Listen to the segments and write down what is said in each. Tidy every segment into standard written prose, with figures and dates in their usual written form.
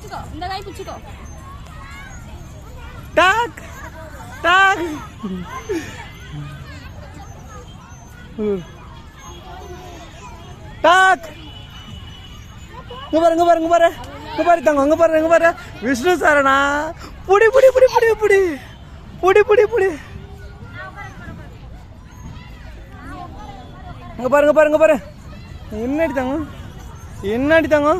பிடிச்சிக்கோ, இந்த கை பிடிச்சிக்கோ. டாக் டாக் டாக். இங்க பாரு இங்க பாரு இங்க பாரு இங்க பாரு தங்க இங்க பாரு இங்க பாரு. விஷ்ணு சாரனா புடி புடி புடி புடி புடி புடி புடி புடி. இங்க பாரு இங்க பாரு இங்க பாரு. என்ன அடித்தாங்க என்ன அடித்தாங்க?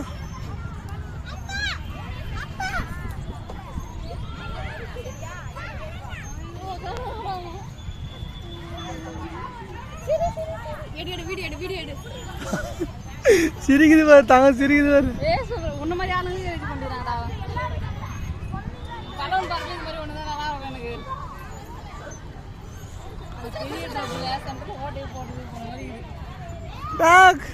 சிரிக்குது பாரு தாங்க சிரிக்குது பாரு. உன்ன மாதிரி ஆளுங்க இது பண்ணிடுறாங்கடா. படம் பார்த்து இந்த மாதிரி ஒண்ணுதான் நல்லா இருக்கும் எனக்கு. பெரிய டபுள் சென்டர் ஓட்டை போட்டு போன மாதிரி இருக்கு. டாக்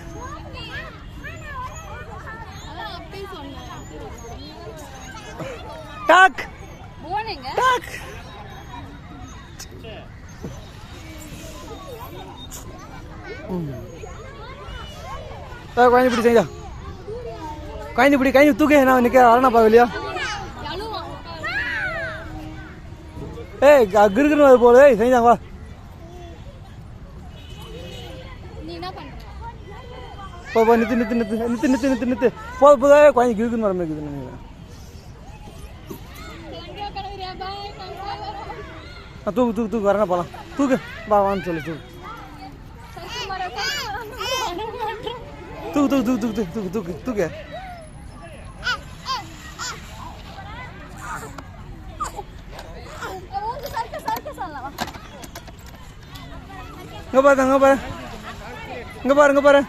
அதான் அப்படி சொன்னேன். டாக் போனேங்க. டாக். குழந்தை பிடி செய்யா குழந்தை பிடி கை தூக்க நான் நிற்க வரேன்னா பாக்கலையா? ஏய் கிருக்குன்னு வர போல செஞ்சாங்க வா. போ போ நித்து நித்து நித்து நித்து நித்து நித்து நித்து போத போதா குழந்தை கிருக்குன்னு வர மாதிரி இருக்குது. தூக்கு தூக்கு தூக்கு வரேன்னா போகலாம். தூக்கு பா வான்னு சொல்லு தூக்கு தூக்கு தூக்கு தூக்கு தூக்கு தூக்கு தூக்கு தூக்கு. இங்க பாரு இங்க பாரு இங்க பாரு இங்க பாரு.